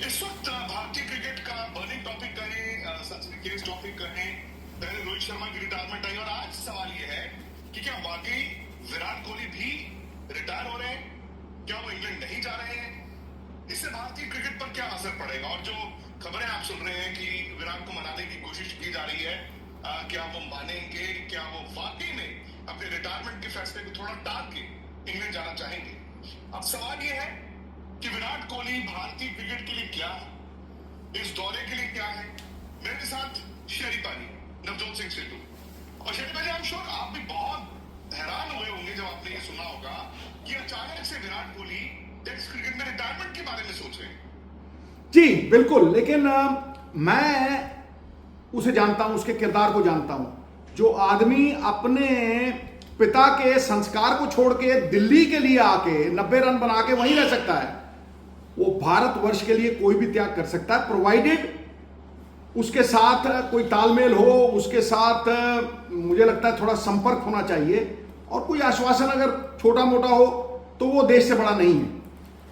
इस वक्त भारतीय क्रिकेट का बर्निंग टॉपिक कहें, सनसनीखेज टॉपिक कहें, पहले रोहित शर्मा की रिटायरमेंट आई और आज सवाल यह है कि क्या वाकई विराट कोहली भी रिटायर हो रहे हैं? क्या वो इंग्लैंड नहीं जा रहे हैं? इससे भारतीय क्रिकेट पर क्या असर पड़ेगा? और जो खबरें आप सुन रहे हैं कि विराट को मनाने की कोशिश की जा रही है, क्या वो मानेंगे? क्या वो वाकई में अपने रिटायरमेंट के फैसले को थोड़ा टाल के इंग्लैंड जाना चाहेंगे? अब सवाल यह है कि विराट कोहली भारतीय क्रिकेट के लिए क्या है, इस दौरे के लिए क्या है? मेरे साथ शेरी पानी, नवजोत सिंह सिद्धू। और शेरी पानी, आई एम श्योर आप भी बहुत हैरान हुए होंगे जब आपने ये सुना होगा कि अचानक से विराट कोहली टेस्ट क्रिकेट में रिटायरमेंट के बारे में सोच रहे हैं। जी बिल्कुल, लेकिन मैं उसे जानता हूं, उसके किरदार को जानता हूं। जो आदमी अपने पिता के संस्कार को छोड़ के दिल्ली के लिए आके 90 रन बना के वहीं रह सकता है, वो भारतवर्ष के लिए कोई भी त्याग कर सकता है, प्रोवाइडेड उसके साथ कोई तालमेल हो, उसके साथ मुझे लगता है थोड़ा संपर्क होना चाहिए, और कोई आश्वासन अगर छोटा मोटा हो तो वो देश से बड़ा नहीं है।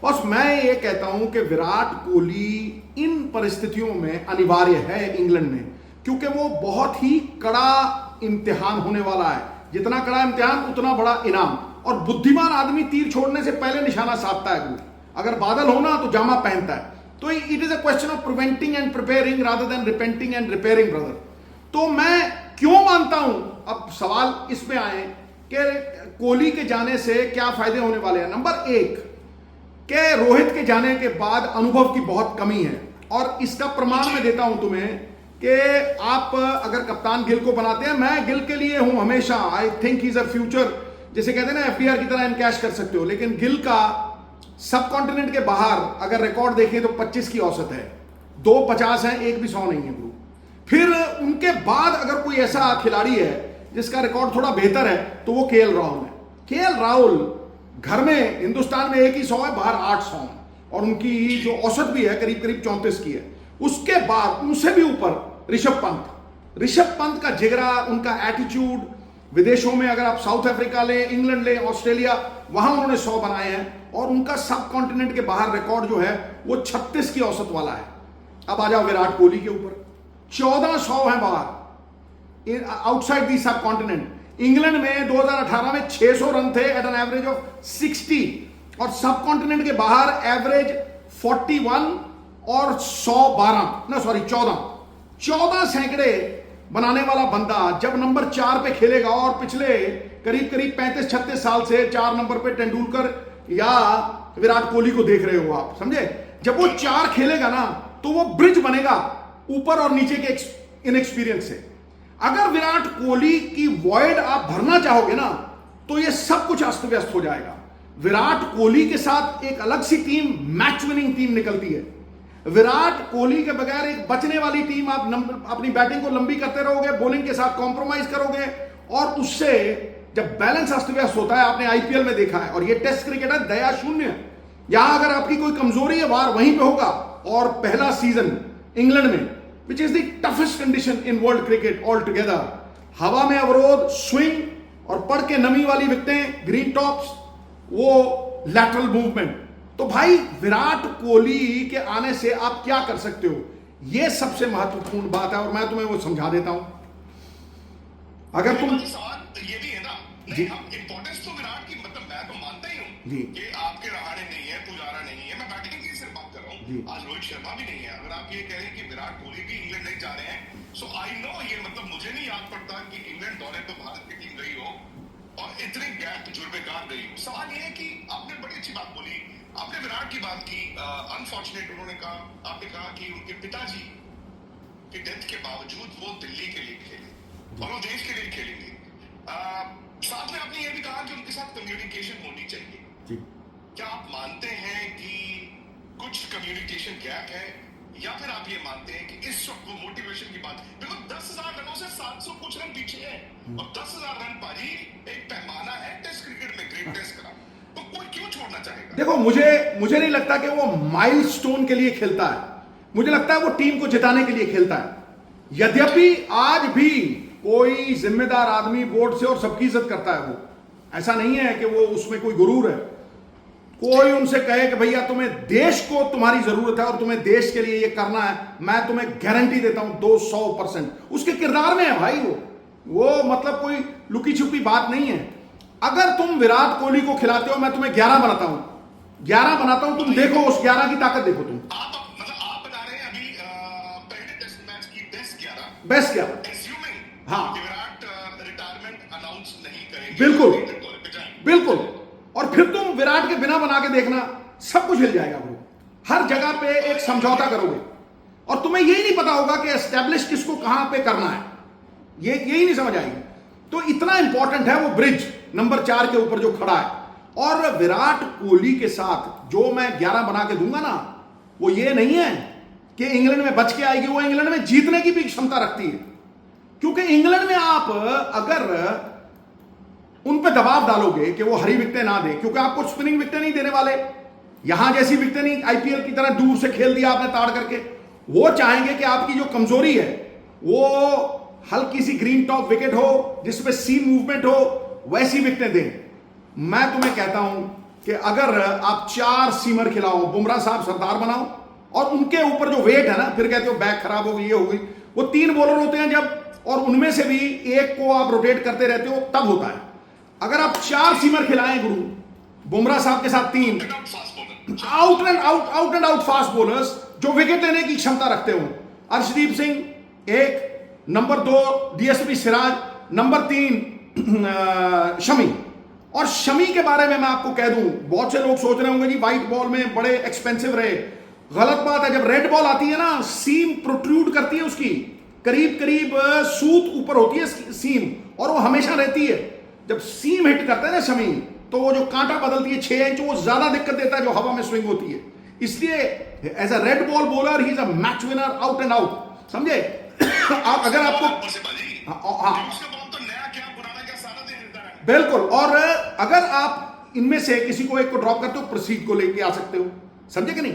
बस मैं ये कहता हूं कि विराट कोहली इन परिस्थितियों में अनिवार्य है इंग्लैंड में, क्योंकि वो बहुत ही कड़ा इम्तिहान होने वाला है। जितना कड़ा इम्तिहान उतना बड़ा इनाम, और बुद्धिमान आदमी तीर छोड़ने से पहले निशाना साधता है। अगर बादल होना तो जामा पहनता है। तो it is a question of preventing and preparing rather than repenting and repairing, brother. तो मैं क्यों मानता हूं, अब सवाल इसमें आए कि कोहली के जाने से क्या फायदे होने वाले हैं। नंबर एक, कि रोहित के जाने के बाद अनुभव की बहुत कमी है, और इसका प्रमाण मैं देता हूं तुम्हें कि आप अगर कप्तान गिल को बनाते हैं, मैं गिल के लिए हूं हमेशा। I think is a future, जैसे कहते हैं ना एफडीआर की तरह इनकैश कर सकते हो, लेकिन गिल का सब कॉन्टिनेंट के बाहर अगर रिकॉर्ड देखें तो 25 की औसत है, 250 है, एक भी 100 नहीं है ब्रू। फिर उनके बाद अगर कोई ऐसा खिलाड़ी है जिसका रिकॉर्ड थोड़ा बेहतर है तो वो केएल राहुल है। केएल राहुल घर में हिंदुस्तान में एक ही 100 है, बाहर 800 है, और उनकी जो औसत भी है करीब करीब 34 की है। उसके बाद उनसे भी ऊपर ऋषभ पंत का जिगरा, उनका एटीट्यूड, विदेशों में अगर आप साउथ अफ्रीका ले, इंग्लैंड ले, ऑस्ट्रेलिया, वहां उन्होंने 100 बनाए हैं, और उनका सब कॉन्टिनेंट के बाहर रिकॉर्ड जो है वो 36 की औसत वाला है। अब आ जाओ विराट कोहली के ऊपर, 1400 है बाहर आउटसाइड दी सब कॉन्टिनेंट। इंग्लैंड में 2018 में 600 रन थे एट एन एवरेज ऑफ 60, और सब कॉन्टिनेंट के बाहर एवरेज 41 और 14 सैकड़े बनाने वाला बंदा जब नंबर 4 पे खेलेगा, और पिछले करीब करीब 35-36 साल से 4 नंबर पे तेंदुलकर या विराट कोहली को देख रहे हो आप, समझे? जब वो 4 खेलेगा ना तो वो ब्रिज बनेगा ऊपर और नीचे के इनएक्सपीरियंस से। अगर विराट कोहली की वॉइड आप भरना चाहोगे ना तो ये सब कुछ अस्त व्यस्त हो जाएगा। विराट कोहली के साथ एक अलग सी टीम, मैच विनिंग टीम निकलती है। विराट कोहली के बगैर एक बचने वाली टीम, आप अपनी बैटिंग को लंबी करते रहोगे, बॉलिंग के साथ कॉम्प्रोमाइज करोगे, और उससे जब बैलेंस अस्त व्यस्त होता है, आपने आईपीएल में देखा है, और ये टेस्ट क्रिकेट है दया शून्य। यहां अगर आपकी कोई कमजोरी है वार वहीं पे होगा। और पहला सीजन इंग्लैंड में, विच is the toughest condition in world cricket all together, हवा में अवरोध, स्विंग, और पड़ के नमी वाली विकेटें, ग्रीन टॉप्स, वो लैटरल मूवमेंट। तो भाई विराट कोहली के आने से आप क्या कर सकते हो, यह सबसे महत्वपूर्ण बात है, और मैं तुम्हें वो समझा देता हूं। अगर तुम ये भी है ना, नहीं हम इंपॉर्टेंस तो विराट की, मतलब मैं तो मानता ही हूँ कि आपके रहाणे नहीं है, पुजारा नहीं है, मैं बैटिंग की सिर्फ बात कर रहा हूँ। आज रोहित शर्मा भी नहीं है। अगर आप ये कह रहे हैं कि विराट कोहली भी इंग्लैंड नहीं जा रहे हैं, सो आई नो, ये मतलब मुझे नहीं याद पड़ता कि इंग्लैंड दौरे पर भारत की टीम गई हो और इतने गैप तजुर्बेकार गई हो। सवाल ये है कि आपने बड़ी अच्छी बात बोली, आपने विराट की बात की। अनफॉर्चुनेट उन्होंने कहा, आपने कहा कि उनके पिताजी की डेथ के बावजूद वो दिल्ली के लिए खेले और वो देश के लिए खेलेंगे। साथ में आपने ये भी कहा कि उनके साथ कम्युनिकेशन होनी चाहिए। क्या आप मानते हैं कि कुछ कम्युनिकेशन गैप है, या फिर आप ये मानते हैं कि इस वक्त वो मोटिवेशन की बात, बिल्कुल 10,000 रनों से 700 कुछ रन पीछे है, और 10,000 रन पारी एक पैमाना है टेस्ट क्रिकेट में, ग्रेट टेस्ट का, तो कोई क्यों छोड़ना चाहेगा? देखो, मुझे नहीं लगता कि वो माइलस्टोन के लिए खेलता है, मुझे लगता है वो टीम को जिताने के लिए खेलता है। यद्यपि आज भी कोई जिम्मेदार आदमी बोर्ड से और सबकी इज्जत करता है, वो ऐसा नहीं है कि वो उसमें कोई गुरूर है। कोई उनसे कहे कि भैया तुम्हें देश को तुम्हारी जरूरत है और तुम्हें देश के लिए ये करना है, मैं तुम्हें गारंटी देता हूं 200%। उसके किरदार में है भाई, वो मतलब कोई लुकी छुपी बात नहीं है। अगर तुम विराट कोहली को खिलाते हो, मैं तुम्हें 11 बनाता हूं, 11 बनाता हूं, तुम देखो उस 11 की ताकत देखो तुम। आप बता रहे हैं अभी पहले टेस्ट मैच की बेस्ट 11। हाँ विराट रिटायरमेंट अनाउंस नहीं करेंगे, बिल्कुल पे जाएंगे। बिल्कुल। और फिर तुम विराट के बिना बना के देखना, सब कुछ हिल जाएगा ब्रो। हर जगह पे एक समझौता करोगे और तुम्हें यही नहीं पता होगा कि एस्टेब्लिश किसको कहां पे करना है, ये यही नहीं समझ आएगी। तो इतना इंपॉर्टेंट है वो ब्रिज नंबर 4 के ऊपर जो खड़ा है। और विराट कोहली के साथ जो मैं 11 बना के दूंगा ना, वो ये नहीं है कि इंग्लैंड में बच के आएगी, वो इंग्लैंड में जीतने की भी क्षमता रखती है। क्योंकि इंग्लैंड में आप अगर उन पे दबाव डालोगे कि वो हरी विकेटें ना दें, क्योंकि आपको स्पिनिंग विकेटें नहीं देने वाले, यहां जैसी विकेटें नहीं, आईपीएल की तरह दूर से खेल दिया आपने ताड़ करके। वो चाहेंगे कि आपकी जो कमजोरी है वो हल्की सी ग्रीन टॉप विकेट हो जिसमें सीम मूवमेंट हो, वैसी विकेटें दें। मैं तुम्हें कहता हूं कि अगर आप 4 सीमर खिलाओ, बुमराह साहब सरदार बनाओ, और उनके ऊपर जो वेट है ना, फिर कहते हो बैक खराब हो गई, ये हो गई, वो 3 बॉलर होते हैं जब, और उनमें से भी एक को आप रोटेट करते रहते हो, तब होता है। अगर आप 4 सीमर खिलाएं गुरु, बुमराह साहब के साथ 3 out and out fast bowlers जो विकेट लेने की क्षमता रखते हो, Arshdeep Singh 1, number 2 DSP Siraj, number 3 Shami. और शमी के बारे में मैं आपको कह दूं, बहुत से लोग सोच रहे होंगे जी व्हाइट बॉल में बड़े एक्सपेंसिव रहे। गलत बात है। जब रेड बॉल आती है ना, सीम प्रोट्रूड करती है, उसकी करीब करीब सूत ऊपर होती है सीम, और वो हमेशा रहती है। जब सीम हिट करता है ना शमी, तो वो जो कांटा बदलती है 6 इंच, वो ज्यादा दिक्कत देता है जो हवा में स्विंग होती है। इसलिए as a red ball bowler he is a match winner out and out, समझे? अगर आपको बिल्कुल, और अगर आप इनमें से किसी को एक को ड्रॉप करते हो, प्रोसीड को लेके आ सकते हो, समझे कि नहीं?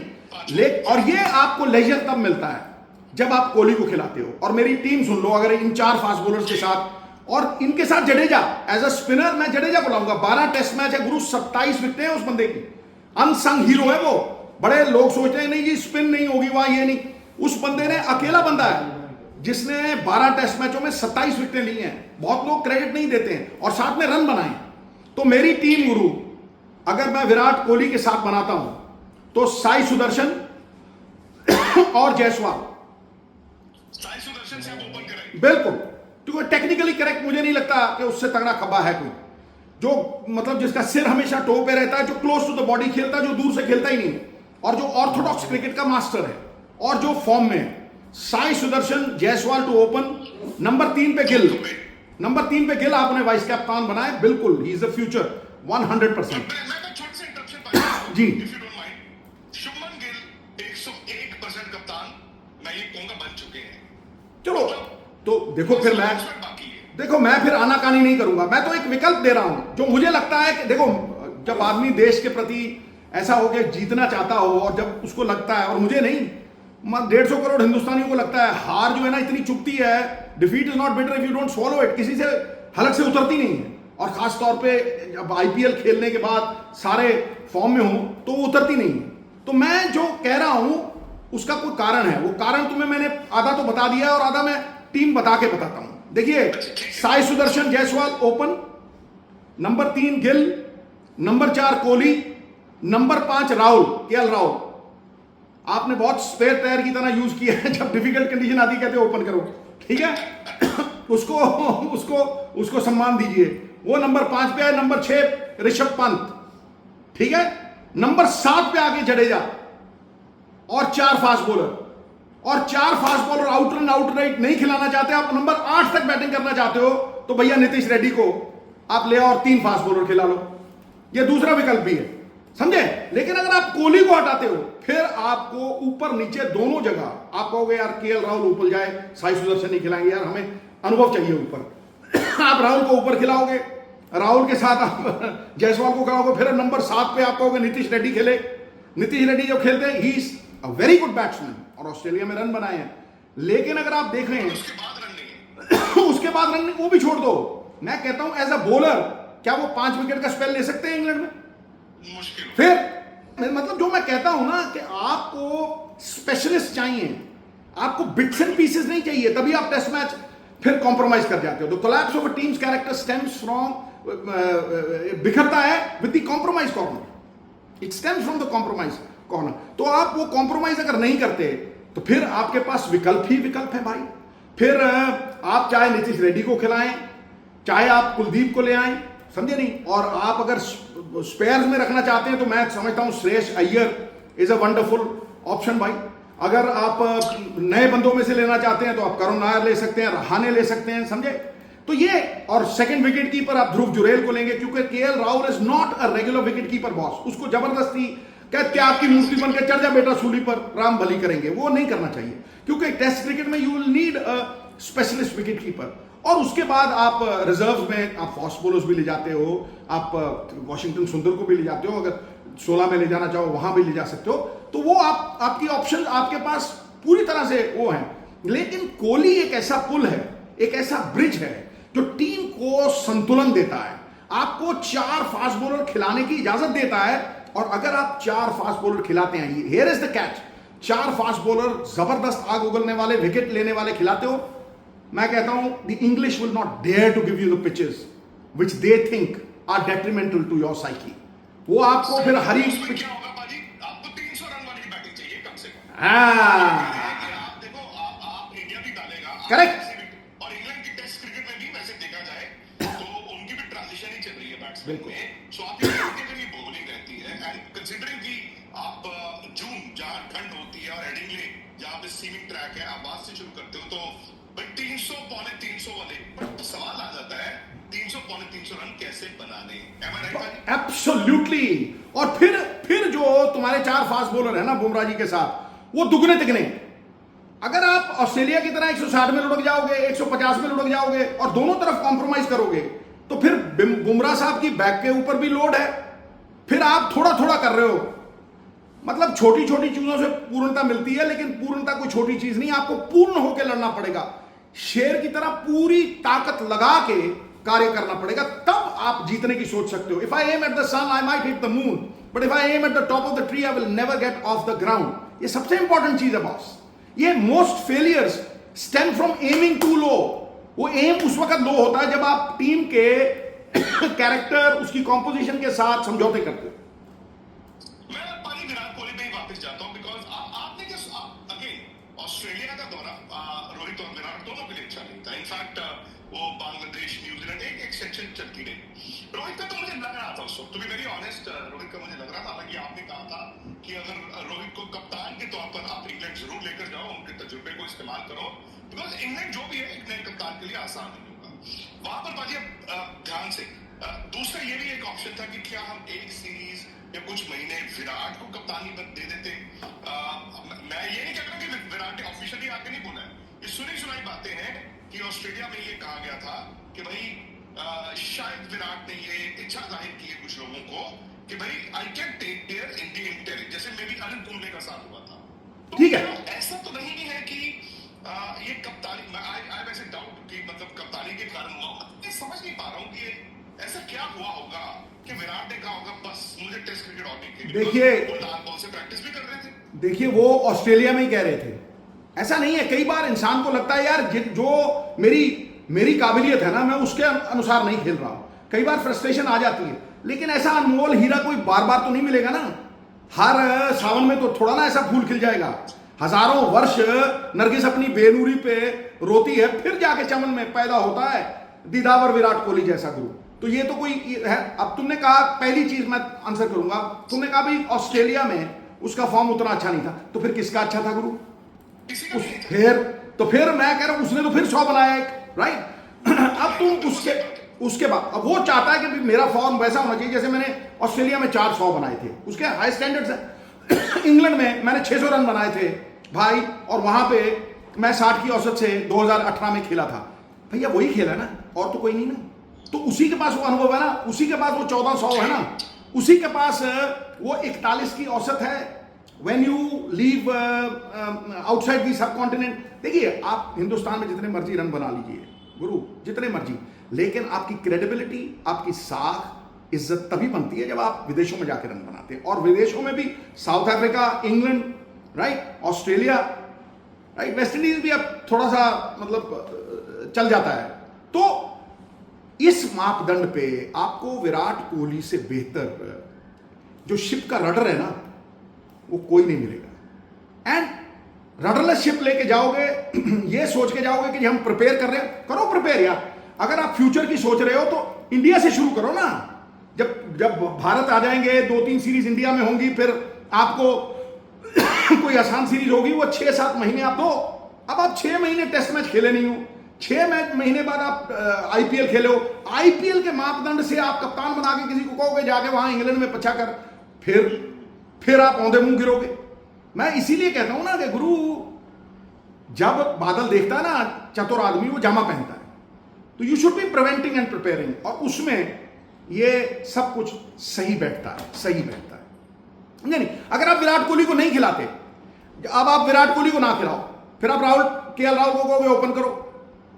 और ये आपको लेजर तब मिलता है जब आप कोहली को खिलाते हो। और मेरी टीम सुन लो, अगर इन 4 फास्ट बॉलर्स के साथ, और इनके साथ जडेजा एज अ स्पिनर, मैं जडेजा को लाऊंगा। 12 टेस्ट मैच है गुरु, 27 विकेटें हैं उस बंदे की, अनसंग हीरो है वो। बड़े लोग सोचते हैं नहीं जी स्पिन नहीं होगी वहां, ये नहीं, उस बंदे ने, अकेला बंदा है जिसने 12 टेस्ट मैचों में 27 विकेटें ली हैं। बहुत लोग क्रेडिट नहीं देते हैं, और साथ में रन बनाए। तो मेरी टीम गुरु, अगर मैं विराट कोहली के साथ बनाता हूं तो साई सुदर्शन और जायसवाल, से आप ओपन करें। बिल्कुल, क्योंकि टेक्निकली करेक्ट मुझे नहीं लगता कि उससे तगड़ा खब्बा है कोई, जो मतलब जिसका सिर हमेशा टो पे रहता है, जो क्लोज टू द बॉडी खेलता है, जो दूर से खेलता ही नहीं, और जो ऑर्थोडॉक्स क्रिकेट का मास्टर है और जो फॉर्म में है। Sai Sudharsan, Jaiswal to open, number 3 पे गिल, नंबर 3 पे गिल आपने वाइस कैप्टन बनाए, बिल्कुल ही इज द फ्यूचर 100%। जी, शुभमन गिल 101% कप्तान, मैं ये कहूंगा बन चुके हैं। चलो तो देखो, फिर मैं फिर आनाकानी नहीं करूंगा। मैं तो एक विकल्प दे रहा हूं जो मुझे लगता है कि देखो, जब आदमी देश के प्रति ऐसा हो के जीतना चाहता हो, और जब उसको लगता है, और मुझे नहीं, 150 करोड़ हिंदुस्तानियों को लगता है हार जो है ना इतनी चुभती है, defeat is not better if you don't swallow it, किसी से हलक से उतरती नहीं है। और खास तौर पे जब आईपीएल खेलने के बाद सारे फॉर्म में हो तो वो उतरती नहीं है। तो मैं जो कह रहा हूं उसका कोई कारण है, वो कारण तुम्हें मैंने आधा तो बता दिया और आधा मैं टीम बता के बताता हूं। देखिए, Sai Sudharsan Jaiswal open, number 3 Gill, number 4 Kohli, number 5 Rahul, KL Rahul. आपने बहुत स्पेयर टायर की तरह यूज किया है, जब डिफिकल्ट कंडीशन आती कहते ओपन करो, ठीक है? उसको सम्मान दीजिए। वो नंबर 5 पे है, नंबर 6 ऋषभ पंत, ठीक है? नंबर 7 पे आके जडेजा, और 4 फास्ट बॉलर, और 4 fast bowler out and out right नहीं खिलाना चाहते आप, नंबर 8 तक बैटिंग करना चाहते हो, तो भैया नीतीश रेड्डी को आप ले आओ और 3 फास्ट बॉलर खिला लो। ये दूसरा विकल्प भी है, समझे? लेकिन अगर आप कोहली को हटाते हो, फिर आपको ऊपर नीचे दोनों जगह आप कहोगे यार केएल राहुल ऊपर जाए, साई सुदर्शन नहीं खिलाएंगे, यार हमें अनुभव चाहिए ऊपर। आप राहुल को ऊपर खिलाओगे, राहुल के साथ आप जायसवाल को खिलाओगे, फिर नंबर 7 पे आप कहोगे नीतीश रेड्डी खेले। नीतीश रेड्डी जो खेलते हैं, ही is a very good batsman, और ऑस्ट्रेलिया में रन बनाए हैं। लेकिन अगर आप देख रहे हैं उसके बाद रन नहीं, वो भी छोड़ दो। मैं कहता हूं एज अ बॉलर क्या वो 5 विकेट का स्पेल ले सकते हैं इंग्लैंड में? मुश्किल। फिर मतलब जो मैं कहता हूं ना कि आपको स्पेशलिस्ट चाहिए, आपको बिट्स एंड पीसेस नहीं चाहिए, तभी आप टेस्ट मैच फिर कॉम्प्रोमाइज कर जाते हो। The collapse of a team's character stems from, बिखरता है with the compromise corner, it stems from the compromise corner. तो आप वो कॉम्प्रोमाइज अगर नहीं करते तो फिर आपके पास विकल्प ही विकल्प है भाई। फिर आप चाहे नीतीश रेड्डी को खिलाएं, चाहे आप कुलदीप को ले आएं, समझे नहीं, और आप अगर स्पेयर्स में रखना चाहते हैं तो मैं समझता हूं Shreyas Iyer is a wonderful option भाई। अगर आप नए बंदों में से लेना चाहते हैं तो आप करुण नायर ले सकते हैं, रहाणे ले सकते हैं, समझे। तो ये, और सेकंड विकेट कीपर आप ध्रुव जुरेल को लेंगे, क्योंकि KL Rahul is not a regular wicket keeper boss. उसको जबरदस्ती कहते आपकी मूर्ति बन के चढ़ जा बेटा सूली पर, राम भली करेंगे, वो नहीं करना चाहिए, क्योंकि टेस्ट क्रिकेट में you will need a specialist wicket keeper. और उसके बाद आप रिजर्व में आप फास्ट बॉलर्स भी ले जाते हो, आप वॉशिंगटन सुंदर को भी ले जाते हो, अगर 16 में ले जाना चाहो वहां भी ले जा सकते हो। तो वो आपकी ऑप्शन आपके पास पूरी तरह से वो है। लेकिन कोहली एक ऐसा पुल है, एक ऐसा ब्रिज है जो टीम को संतुलन देता है, आपको 4 फास्ट बॉलर खिलाने की इजाजत देता है। और अगर आप 4 फास्ट बॉलर खिलाते हैं, here is the catch, 4 fast bowler जबरदस्त आग उगलने वाले, विकेट लेने वाले खिलाते हो, मैं कहता हूं the English will not dare to give you the pitches which they think are detrimental to your psyche. वो आपको फिर हरी पिच, क्या होगा बाजी, आपको 300 रन वाली बैटिंग चाहिए कम से कम। आप देखो, आप इंडिया भी डालेगा करेक्ट। और इंग्लैंड की टेस्ट क्रिकेट में भी वैसे देखा जाए तो उनकी भी ट्रांजिशन ही चल रही है बैट्समैन में। सो आपकी अगर ये बॉलिंग रहती है, एंड कंसीडरिंग कि आप जून जहां ठंड होती है और हेडिंगले जहां पे सीमिंग ट्रैक है, आप वहां से शुरू करते हो, तो भाई 300 पौने 300 वाले, बट सवाल आ जाता है 300 पौने 300 रन कैसे बनाने। एम आई राइट? एब्सोल्युटली। और फिर जो तुम्हारे 4 फास्ट बॉलर है ना बुमराह जी के साथ, वो दुगने तिगने। अगर आप ऑस्ट्रेलिया की तरह 160 में लुढ़क जाओगे, 150 में लुढ़क जाओगे और दोनों तरफ कॉम्प्रोमाइज करोगे, तो फिर बुमराह साहब की बैक के ऊपर भी लोड है। फिर आप थोड़ा थोड़ा कर रहे हो, मतलब छोटी छोटी चीजों से पूर्णता मिलती है, लेकिन पूर्णता कोई छोटी चीज नहीं, आपको पूर्ण होकर लड़ना पड़ेगा, शेर की तरह पूरी ताकत लगा के कार्य करना पड़ेगा, तब आप जीतने की सोच सकते हो। If I am at the sun I might hit the moon, but if I am at the top of the tree I will never get off the ground. ये सबसे इंपॉर्टेंट चीज है बॉस। ये most failures stem from aiming too low. वो aim उस वक्त लो होता है जब आप टीम के कैरेक्टर, उसकी कॉम्पोजिशन के साथ समझौते करते हो। मैं पानी विराट कोहली पे ही वापस जाता हूं, बिकॉज आपने क्या अगेन ऑस्ट्रेलिया का दौरा रोहित और विराट दोनों के लिए अच्छा नहीं था। इनफैक्ट वो बांग्लादेश, न्यूजीलैंड एक सेक्शन चलती रही। रोहित का तो मुझे लग रहा था उस वक्त, to be very honest, Rohit का मुझे लग रहा था, हालांकि आपने कहा था कि अगर रोहित को कप्तान के तौर पर आप इंग्लैंड जरूर लेकर जाओ, उनके तजुर्बे को इस्तेमाल करो, बिकॉज इंग्लैंड जो भी है एक नए कप्तान के लिए आसान नहीं होगा वहां पर। बाजी ध्यान से, दूसरा ये भी एक ऑप्शन था कि क्या हम एक सीरीज या कुछ महीने विराट को कप्तानी दे देते। मैं ये नहीं कहता कि विराट ने ऑफिशियली आके नहीं बोला है, ये सुनी सुनाई बातें हैं कि ऑस्ट्रेलिया में ये कहा गया था कि भाई शायद विराट ने ये इच्छा जाहिर की है कुछ लोगों को कि भाई I can take care Indian territory, जैसे मे बी अनिल कुंबले का साथ हुआ था। तो ठीक है, ऐसा तो नहीं है कि ये कप्तानी, आई वैसे डाउट कि मतलब कप्तानी के कारण हुआ, मैं समझ नहीं पा रहा हूँ कि ऐसा क्या हुआ होगा कि विराट ने कहा होगा बस मुझे टेस्ट क्रिकेट और नहीं खेलनी। देखिए, वो लाल बॉल से प्रैक्टिस भी कर रहे थे। देखिए वो ऑस्ट्रेलिया में ही कह रहे थे, ऐसा नहीं है। कई बार इंसान को लगता है यार जो मेरी काबिलियत है ना, मैं उसके अनुसार नहीं खेल रहा हूं, कई बार फ्रस्ट्रेशन आ जाती है। लेकिन ऐसा अनमोल हीरा कोई बार बार तो नहीं मिलेगा ना, हर सावन में तो थोड़ा ना ऐसा फूल खिल जाएगा। हजारों वर्ष नरगिस अपनी बेनूरी पे रोती है, फिर जाके चमन में पैदा होता है दीदावर विराट कोहली जैसा गुरु। तो ये तो कोई है। अब तुमने कहा, पहली चीज मैं आंसर करूंगा, तुमने कहा भाई ऑस्ट्रेलिया में उसका फॉर्म उतना अच्छा नहीं था, तो फिर किसका अच्छा था गुरु? फिर मैं कह रहा हूं उसने तो फिर 100 बनाया एक, राइट। अब तुम उसके बाद अब वो चाहता है कि मेरा फॉर्म वैसा होना चाहिए जैसे मैंने ऑस्ट्रेलिया में 400 बनाए थे, उसके हाई स्टैंडर्ड्स है। इंग्लैंड में मैंने 600 रन बनाए थे भाई, और वहां पे मैं 60 की औसत से 2018 में खेला था। भैया वही खेला ना, और तो कोई नहीं ना। तो उसी के पास वो अनुभव है ना, उसी के पास वो 1400 है ना, उसी के पास वो 41 की औसत है। When you leave outside the सब कॉन्टिनेंट, देखिए आप हिंदुस्तान में जितने मर्जी रन बना लीजिए गुरु, जितने मर्जी, लेकिन आपकी क्रेडिबिलिटी, आपकी साख, इज्जत तभी बनती है जब आप विदेशों में जाके रन बनाते हैं, और विदेशों में भी south Africa, England, right, Australia, right, West Indies भी अब थोड़ा सा मतलब चल जाता है। तो इस मापदंड पे आपको विराट कोहली से बेहतर जो शिप का रडर है ना, वो कोई नहीं मिलेगा। एंड रडरलेस शिप लेके जाओगे, ये सोच के जाओगे कि हम प्रिपेयर कर रहे हैं, करो प्रिपेयर यार। अगर आप फ्यूचर की सोच रहे हो तो इंडिया से शुरू करो ना। जब भारत आ जाएंगे, 2-3 सीरीज इंडिया में होंगी, फिर आपको कोई आसान सीरीज होगी, वो 6-7 महीने आप दो। अब आप 6 महीने टेस्ट मैच खेले नहीं हो, 6 महीने बाद आप आईपीएल खेले हो। आईपीएल के मापदंड से आप कप्तान बना के किसी को कहोगे जाके वहां इंग्लैंड में पछा कर, फिर आप औंधे मुंह गिरोगे। मैं इसीलिए कहता हूं ना कि गुरु जब बादल देखता है ना चतुर आदमी, वो जामा पहनता है। तो you should be preventing and preparing, और उसमें ये सब कुछ सही बैठता है। नहीं, अगर आप विराट कोहली को नहीं खिलाते, अब आप विराट कोहली को ना खिलाओ, फिर आप केएल राहुल को कहोगे ओपन करो,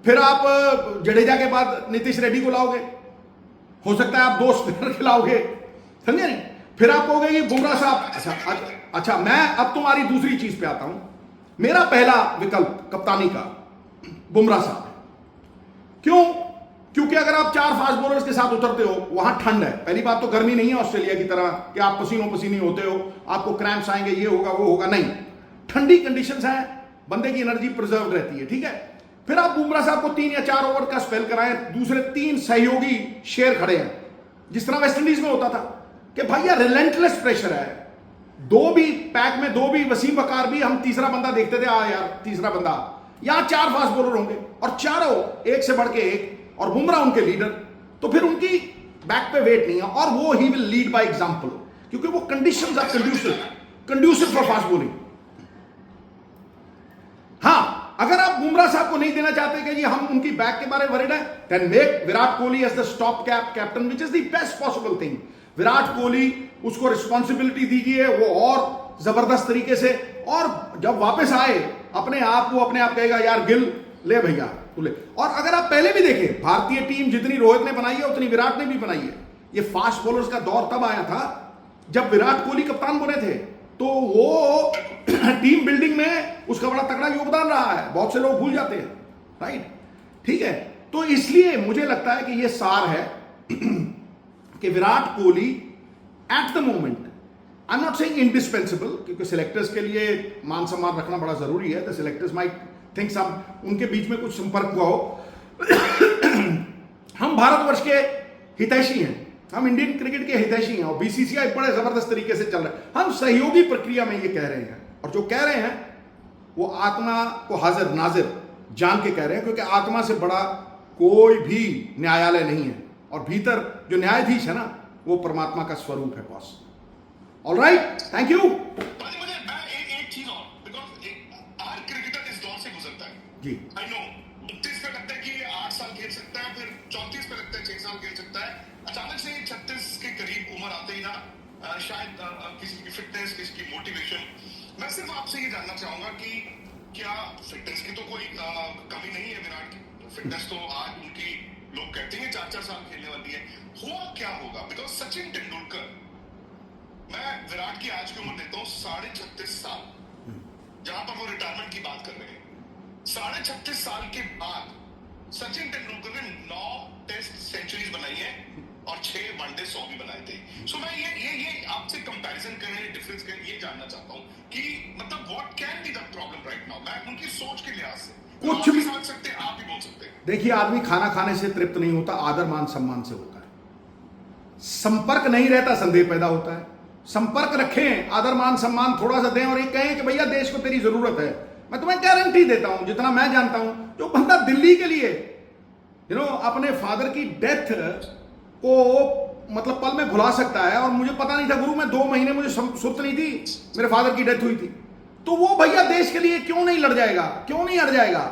फिर आप जडेजा के बाद नीतीश रेड्डी को लाओगे, हो सकता है आप 2 स्पिनर खिलाओगे, समझे नहीं? फिर आप कहोगे कि बुमराह साहब, अच्छा मैं अब तुम्हारी दूसरी चीज पे आता हूं। मेरा पहला विकल्प कप्तानी का बुमराह साहब है। क्यों? क्योंकि अगर आप 4 फास्ट बॉलर्स के साथ उतरते हो, वहां ठंड है। पहली बात तो गर्मी नहीं है ऑस्ट्रेलिया की तरह कि आप पसीनों पसीनी होते हो, आपको क्रैम्प्स आएंगे, ये होगा वो होगा, नहीं। ठंडी कंडीशंस हैं, बंदे की एनर्जी प्रिजर्व रहती है, ठीक है। फिर आप बुमराह साहब को 3 या 4 ओवर का स्पेल कराएं, दूसरे 3 सहयोगी शेर खड़े हैं, जिस तरह वेस्ट इंडीज में होता था कि भैया रिलेंटलेस प्रेशर है, 2 भी पैक में, 2 भी, वसीम बकार भी, हम तीसरा बंदा देखते थे, यार तीसरा बंदा, यहां 4 फास्ट बॉलर होंगे और चारों एक से बढ़ के एक, और बुमराह उनके लीडर, तो फिर उनकी बैक पे वेट नहीं है, और वो he will lead by example, क्योंकि वो conditions are conducive for fast bowling. हां, अगर आप बुमराह साहब को नहीं देना चाहते कि ये हम उनकी बैक के बारे में वरीड है, then make Virat Kohli as the stop captain, which is the best possible thing. Virat Kohli, उसको रिस्पॉन्सिबिलिटी दीजिए, वो और जबरदस्त तरीके से, और जब वापस आए अपने आप, वो अपने आप कहेगा यार गिल ले भैया तू ले। और अगर आप पहले भी देखें, भारतीय टीम जितनी रोहित ने बनाई है उतनी विराट ने भी बनाई है। ये फास्ट बॉलर्स का दौर तब आया था जब विराट कोहली कप्तान बने थे, तो वो टीम बिल्डिंग में उसका बड़ा तगड़ा योगदान रहा है, बहुत से लोग भूल जाते हैं, राइट, ठीक है। तो इसलिए मुझे लगता है कि ये सार है कि Virat Kohli at the moment, I am not saying indispensable, क्योंकि सिलेक्टर्स के लिए मान सम्मान रखना बड़ा जरूरी है। The selectors might think some, उनके बीच में कुछ संपर्क हुआ हो। हम भारतवर्ष के हितैषी हैं, हम इंडियन क्रिकेट के हितैषी हैं, और बीसीसीआई बड़े जबरदस्त तरीके से चल रहा है। हम सहयोगी प्रक्रिया में ये कह रहे हैं, और जो कह रहे हैं वो आत्मा को हाजिर नाजिर जान के कह रहे हैं, क्योंकि आत्मा से बड़ा कोई भी न्यायालय नहीं है, और भीतर जो न्यायाधीश है ना, वो परमात्मा का स्वरूप है बॉस। ऑलराइट, थैंक यू एक चीज और, बिकॉज हर क्रिकेटर इस दौर से गुजरता है जी। आई नो 32 पे लगता है कि 8 साल खेल सकता है, फिर 34 पे लगता है 6 साल खेल सकता है, अचानक से 36 के करीब उम्र आते ही ना शायद किसी की फिटनेस, किसी की मोटिवेशन। मैं सिर्फ आपसे ये जानना चाहूंगा कि क्या फिटनेस की तो कोई कमी नहीं है विराट की, फिटनेस तो आज उनकी लोग कहते हैं 4-4 साल खेलने वाली है, हुआ क्या होगा? बिकॉज सचिन तेंदुलकर, मैं विराट की आज की उम्र देता हूँ 36.5 साल, जहां पर वो रिटायरमेंट की बात कर रहे हैं, 36.5 साल के बाद सचिन तेंदुलकर ने 9 टेस्ट सेंचुरीज बनाई है और 6 वनडे 100 भी बनाए थे। सो मैं ये आपसे कंपैरिजन करें, डिफरेंस करें, ये जानना चाहता हूं कि मतलब what can be the problem right now. मैं उनकी सोच के लिहाज से कुछ भी समझ सकते हैं, आप भी बोल सकते हैं। देखिए, आदमी खाना खाने से तृप्त नहीं होता, आदर मान सम्मान से होता है। संपर्क नहीं रहता, संदेह पैदा होता है। संपर्क रखें, आदर मान सम्मान थोड़ा सा दें, और ये कहें कि भैया देश को तेरी जरूरत है। मैं तुम्हें गारंटी देता हूं, जितना मैं जानता हूं, जो बंदा दिल्ली के लिए अपने फादर की डेथ को मतलब पल में भुला सकता है, और मुझे पता नहीं था गुरु, मैं 2 महीने मुझे सुर्त नहीं थी, मेरे फादर की डेथ हुई थी, तो वो भैया देश के लिए क्यों नहीं लड़ जाएगा, क्यों नहीं हट जाएगा?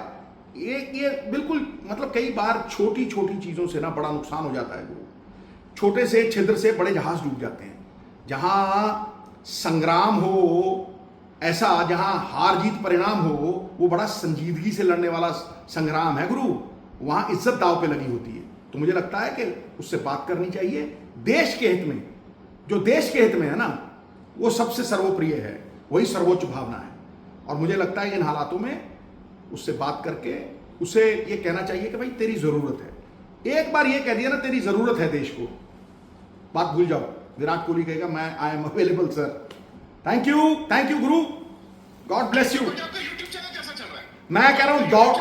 ये बिल्कुल मतलब कई बार छोटी छोटी चीजों से ना बड़ा नुकसान हो जाता है गुरु। छोटे से छिद्र से बड़े जहाज डूब जाते हैं। जहां संग्राम हो ऐसा, जहां हार जीत परिणाम हो, वो बड़ा संजीदगी से लड़ने वाला संग्राम है गुरु, वहां इज्जत दांव पे लगी होती है। तो मुझे लगता है कि उससे बात करनी चाहिए, देश के हित में, जो देश के हित में है ना, वो सबसे सर्वप्रिय है, वही सर्वोच्च भावना है। और मुझे लगता है इन हालातों में उससे बात करके उसे ये कहना चाहिए कि भाई तेरी जरूरत है। एक बार ये कह दिया ना तेरी जरूरत है देश को, बात भूल जाओ। विराट कोहली कहेगा मैं I am available sir. Thank you Guru, God bless you. आपका YouTube चैनल कैसा चल रहा है? मैं कह रहा हूं दौड़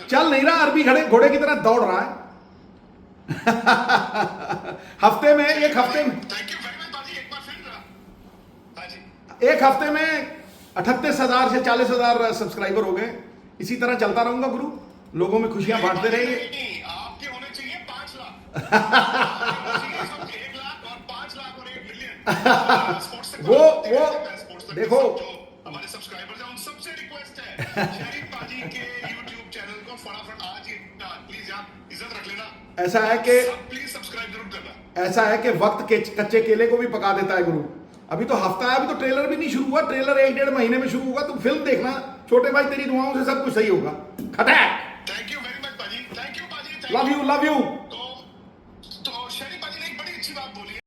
चल नहीं रहा, अरबी घोड़े की तरह दौड़ रहा है। हफ्ते में एक हफ्ते में थैंक यू वेरी मच बाजी, एक बार फिर हाँ जी, एक हफ्ते में 38,000 से 40,000 सब्सक्राइबर हो गए। इसी तरह चलता रहूंगा गुरु, लोगों में खुशियां बांटते रहेंगे। नहीं, आपके होने चाहिए 5 लाख। आपके होने चाहिए सबके 1 लाख और 5 लाख और 1 मिलियन। स्पोर्ट्स से वो देखो हमारे सब्सक्राइबर्स हैं, उन सबसे रिक्वेस्ट है शरीफ बाजी के YouTube चैनल को फटाफट आज ही प्लीज यार इज्जत रख लेना। ऐसा है कि प्लीज सब्सक्राइब जरूर करना। ऐसा है कि वक्त के कच्चे केले को भी पका देता है गुरु। अभी तो हफ्ता है, अभी तो ट्रेलर भी नहीं शुरू हुआ, ट्रेलर 1-1.5 महीने में शुरू होगा। तुम फिल्म देखना छोटे भाई, तेरी दुआओं से सब कुछ सही होगा। खटैक। थैंक यू वेरी मच बाजी, थैंक यू बाजी, लव यू